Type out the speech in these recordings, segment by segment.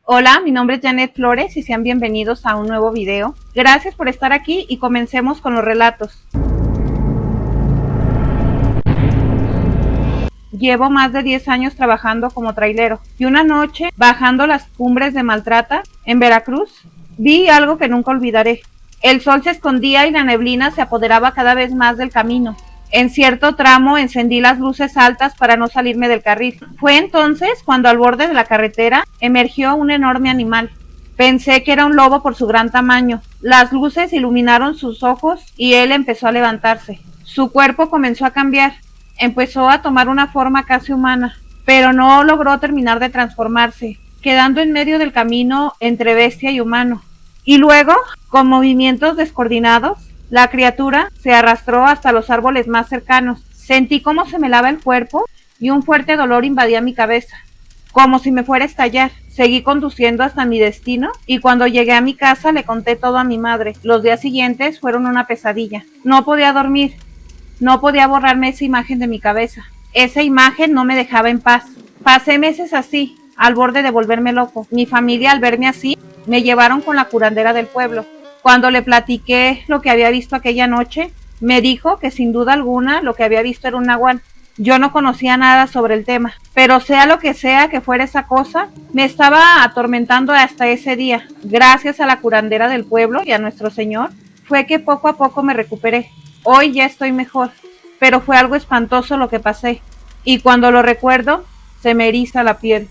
Hola, mi nombre es Janet Flores y sean bienvenidos a un nuevo video. Gracias por estar aquí y comencemos con los relatos. Llevo más de 10 años trabajando como trailero y una noche, bajando las cumbres de Maltrata, en Veracruz, vi algo que nunca olvidaré. El sol se escondía y la neblina se apoderaba cada vez más del camino. En cierto tramo encendí las luces altas para no salirme del carril. Fue entonces cuando al borde de la carretera emergió un enorme animal. Pensé que era un lobo por su gran tamaño. Las luces iluminaron sus ojos y él empezó a levantarse. Su cuerpo comenzó a cambiar. Empezó a tomar una forma casi humana, pero no logró terminar de transformarse, quedando en medio del camino entre bestia y humano. Y luego, con movimientos descoordinados, la criatura se arrastró hasta los árboles más cercanos. Sentí cómo se me helaba el cuerpo y un fuerte dolor invadía mi cabeza, como si me fuera a estallar. Seguí conduciendo hasta mi destino y cuando llegué a mi casa le conté todo a mi madre. Los días siguientes fueron una pesadilla. No podía dormir, no podía borrarme esa imagen de mi cabeza. Esa imagen no me dejaba en paz. Pasé meses así, al borde de volverme loco. Mi familia, al verme así, me llevaron con la curandera del pueblo. Cuando le platiqué lo que había visto aquella noche, me dijo que sin duda alguna lo que había visto era un nahual. Yo no conocía nada sobre el tema, pero sea lo que sea que fuera esa cosa, me estaba atormentando hasta ese día. Gracias a la curandera del pueblo y a nuestro Señor, fue que poco a poco me recuperé. Hoy ya estoy mejor, pero fue algo espantoso lo que pasé, y cuando lo recuerdo, se me eriza la piel.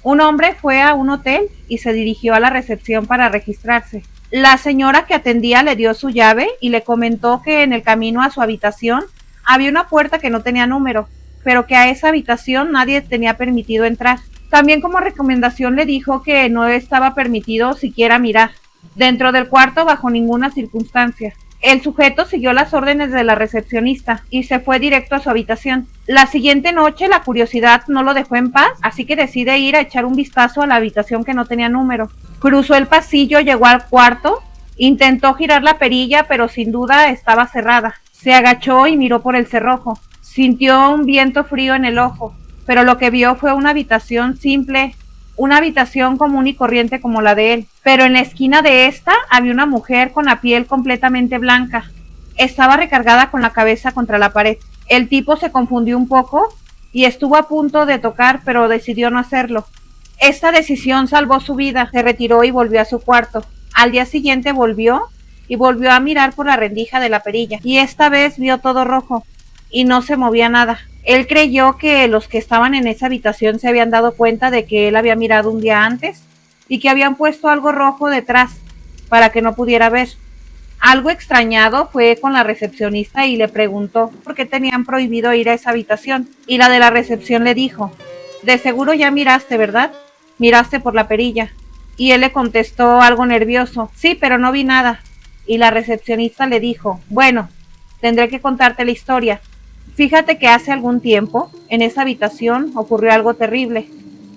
Un hombre fue a un hotel y se dirigió a la recepción para registrarse. La señora que atendía le dio su llave y le comentó que en el camino a su habitación había una puerta que no tenía número, pero que a esa habitación nadie tenía permitido entrar. También como recomendación le dijo que no estaba permitido siquiera mirar dentro del cuarto bajo ninguna circunstancia. El sujeto siguió las órdenes de la recepcionista y se fue directo a su habitación. La siguiente noche la curiosidad no lo dejó en paz, así que decide ir a echar un vistazo a la habitación que no tenía número. Cruzó el pasillo, llegó al cuarto, intentó girar la perilla, pero sin duda estaba cerrada. Se agachó y miró por el cerrojo. Sintió un viento frío en el ojo, pero lo que vio fue una habitación simple, una habitación común y corriente como la de él, pero en la esquina de esta había una mujer con la piel completamente blanca. Estaba recargada con la cabeza contra la pared. El tipo se confundió un poco y estuvo a punto de tocar, pero decidió no hacerlo. Esta decisión salvó su vida. Se retiró y volvió a su cuarto. Al día siguiente volvió y volvió a mirar por la rendija de la perilla, y esta vez vio todo rojo y no se movía nada. Él creyó que los que estaban en esa habitación se habían dado cuenta de que él había mirado un día antes y que habían puesto algo rojo detrás para que no pudiera ver. Algo extrañado fue con la recepcionista y le preguntó por qué tenían prohibido ir a esa habitación, y la de la recepción le dijo: de seguro ya miraste, ¿verdad? Miraste por la perilla. Y él le contestó algo nervioso: sí, pero no vi nada. Y la recepcionista le dijo: bueno, tendré que contarte la historia. Fíjate que hace algún tiempo, en esa habitación ocurrió algo terrible.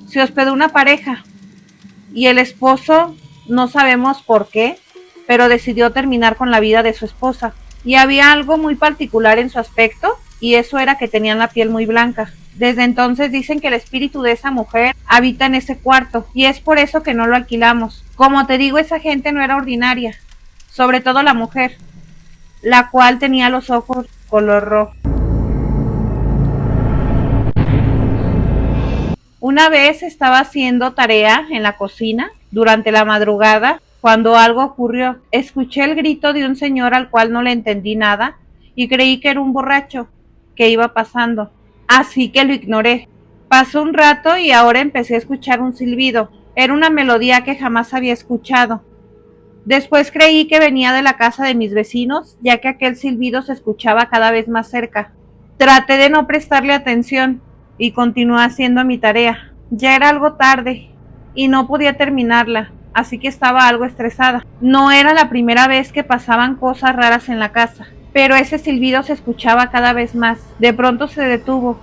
Se hospedó una pareja y el esposo, no sabemos por qué, pero decidió terminar con la vida de su esposa. Y había algo muy particular en su aspecto, y eso era que tenían la piel muy blanca. Desde entonces dicen que el espíritu de esa mujer habita en ese cuarto, y es por eso que no lo alquilamos. Como te digo, esa gente no era ordinaria, sobre todo la mujer, la cual tenía los ojos color rojo. Una vez estaba haciendo tarea en la cocina durante la madrugada cuando algo ocurrió. Escuché el grito de un señor al cual no le entendí nada y creí que era un borracho que iba pasando, así que lo ignoré. Pasó un rato y ahora empecé a escuchar un silbido. Era una melodía que jamás había escuchado. Después creí que venía de la casa de mis vecinos, ya que aquel silbido se escuchaba cada vez más cerca. Traté de no prestarle atención y continué haciendo mi tarea. Ya era algo tarde y no podía terminarla, así que estaba algo estresada. No era la primera vez que pasaban cosas raras en la casa, pero ese silbido se escuchaba cada vez más. De pronto se detuvo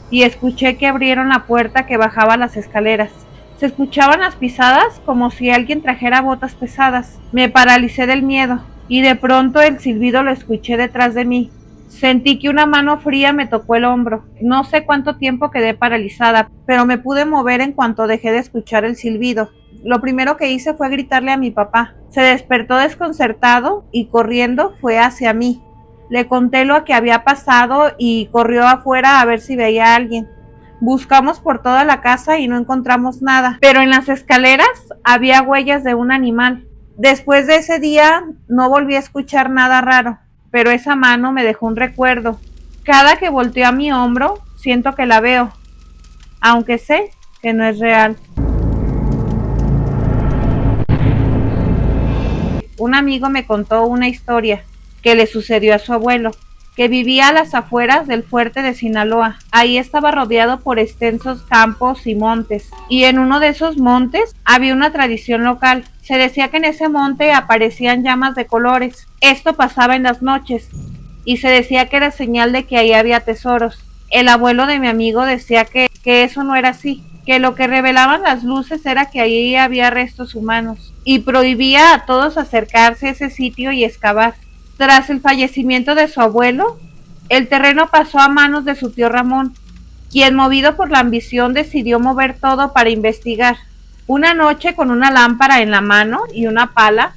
y escuché que abrieron la puerta que bajaba las escaleras. Se escuchaban las pisadas como si alguien trajera botas pesadas. Me paralicé del miedo y de pronto el silbido lo escuché detrás de mí. Sentí que una mano fría me tocó el hombro. No sé cuánto tiempo quedé paralizada, pero me pude mover en cuanto dejé de escuchar el silbido. Lo primero que hice fue gritarle a mi papá. Se despertó desconcertado y corriendo fue hacia mí. Le conté lo que había pasado y corrió afuera a ver si veía a alguien. Buscamos por toda la casa y no encontramos nada, pero en las escaleras había huellas de un animal. Después de ese día no volví a escuchar nada raro, pero esa mano me dejó un recuerdo. Cada que volteo a mi hombro, siento que la veo, aunque sé que no es real. Un amigo me contó una historia que le sucedió a su abuelo, que vivía a las afueras del fuerte de Sinaloa. Ahí estaba rodeado por extensos campos y montes, y en uno de esos montes había una tradición local. Se decía que en ese monte aparecían llamas de colores. Esto pasaba en las noches, y se decía que era señal de que ahí había tesoros. El abuelo de mi amigo decía que eso no era así, que lo que revelaban las luces era que allí había restos humanos, y prohibía a todos acercarse a ese sitio y excavar. Tras el fallecimiento de su abuelo, el terreno pasó a manos de su tío Ramón, quien, movido por la ambición, decidió mover todo para investigar. Una noche, con una lámpara en la mano y una pala,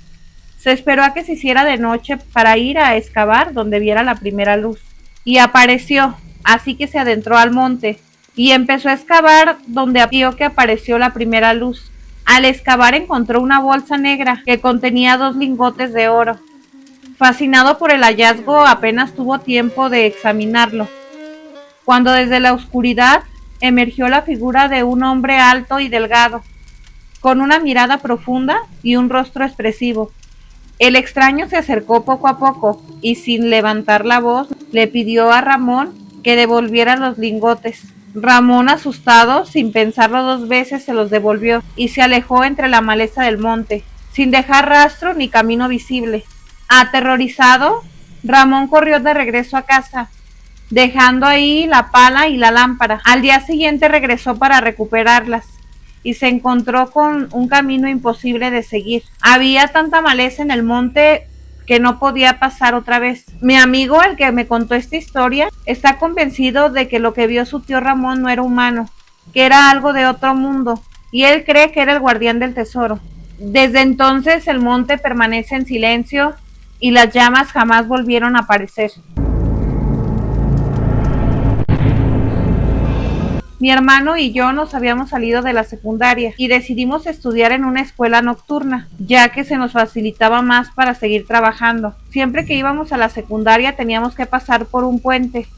se esperó a que se hiciera de noche para ir a excavar donde viera la primera luz. Y apareció, así que se adentró al monte y empezó a excavar donde vio que apareció la primera luz. Al excavar encontró una bolsa negra que contenía 2 lingotes de oro. Fascinado por el hallazgo, apenas tuvo tiempo de examinarlo, cuando desde la oscuridad emergió la figura de un hombre alto y delgado, con una mirada profunda y un rostro expresivo. El extraño se acercó poco a poco y, sin levantar la voz, le pidió a Ramón que devolviera los lingotes. Ramón, asustado, sin pensarlo 2 veces, se los devolvió y se alejó entre la maleza del monte, sin dejar rastro ni camino visible. Aterrorizado, Ramón corrió de regreso a casa, dejando ahí la pala y la lámpara. Al día siguiente regresó para recuperarlas y se encontró con un camino imposible de seguir. Había tanta maleza en el monte que no podía pasar otra vez. Mi amigo, el que me contó esta historia, está convencido de que lo que vio su tío Ramón no era humano, que era algo de otro mundo, y él cree que era el guardián del tesoro. Desde entonces el monte permanece en silencio y las llamas jamás volvieron a aparecer. Mi hermano y yo nos habíamos salido de la secundaria y decidimos estudiar en una escuela nocturna, ya que se nos facilitaba más para seguir trabajando. Siempre que íbamos a la secundaria teníamos que pasar por un puente,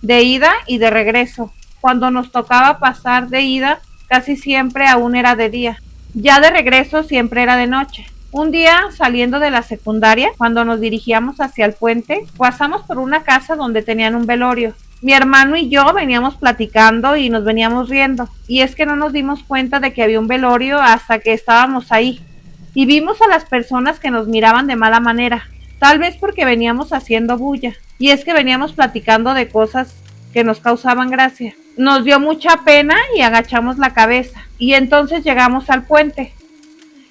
de ida y de regreso. Cuando nos tocaba pasar de ida, casi siempre aún era de día. Ya de regreso siempre era de noche. Un día, saliendo de la secundaria, cuando nos dirigíamos hacia el puente, pasamos por una casa donde tenían un velorio. Mi hermano y yo veníamos platicando y nos veníamos riendo, y es que no nos dimos cuenta de que había un velorio hasta que estábamos ahí, y vimos a las personas que nos miraban de mala manera, tal vez porque veníamos haciendo bulla, y es que veníamos platicando de cosas que nos causaban gracia. Nos dio mucha pena y agachamos la cabeza, y entonces llegamos al puente.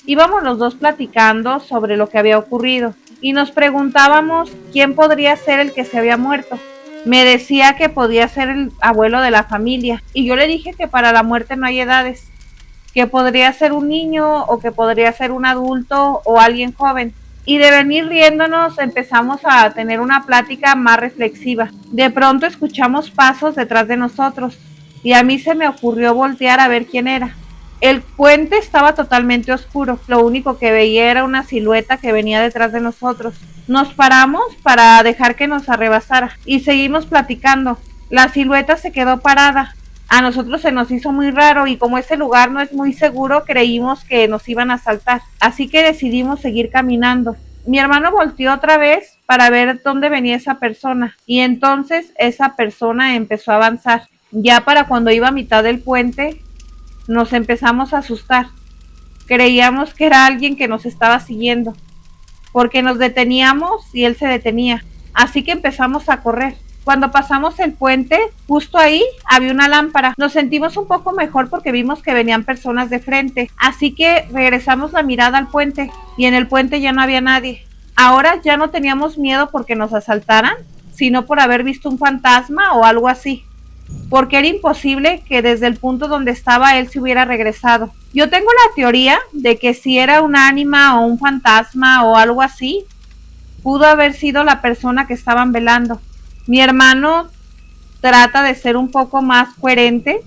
Íbamos los dos platicando sobre lo que había ocurrido, y nos preguntábamos quién podría ser el que se había muerto. Me decía que podía ser el abuelo de la familia, y yo le dije que para la muerte no hay edades, que podría ser un niño o que podría ser un adulto o alguien joven. Y de venir riéndonos empezamos a tener una plática más reflexiva. De pronto escuchamos pasos detrás de nosotros y a mí se me ocurrió voltear a ver quién era. El puente estaba totalmente oscuro, lo único que veía era una silueta que venía detrás de nosotros. Nos paramos para dejar que nos arrebasara y seguimos platicando. La silueta se quedó parada. A nosotros se nos hizo muy raro y como ese lugar no es muy seguro, creímos que nos iban a asaltar. Así que decidimos seguir caminando. Mi hermano volteó otra vez para ver dónde venía esa persona y entonces esa persona empezó a avanzar. Ya para cuando iba a mitad del puente, nos empezamos a asustar. Creíamos que era alguien que nos estaba siguiendo, porque nos deteníamos y él se detenía. Así que empezamos a correr. Cuando pasamos el puente, justo ahí había una lámpara. Nos sentimos un poco mejor porque vimos que venían personas de frente. Así que regresamos la mirada al puente y en el puente ya no había nadie. Ahora ya no teníamos miedo porque nos asaltaran, sino por haber visto un fantasma o algo así, porque era imposible que desde el punto donde estaba él se hubiera regresado. Yo tengo la teoría de que si era un ánima o un fantasma o algo así, pudo haber sido la persona que estaban velando. Mi hermano trata de ser un poco más coherente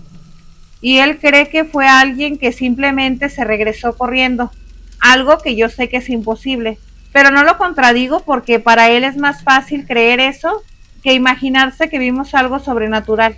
y él cree que fue alguien que simplemente se regresó corriendo, algo que yo sé que es imposible, pero no lo contradigo porque para él es más fácil creer eso que imaginarse que vimos algo sobrenatural.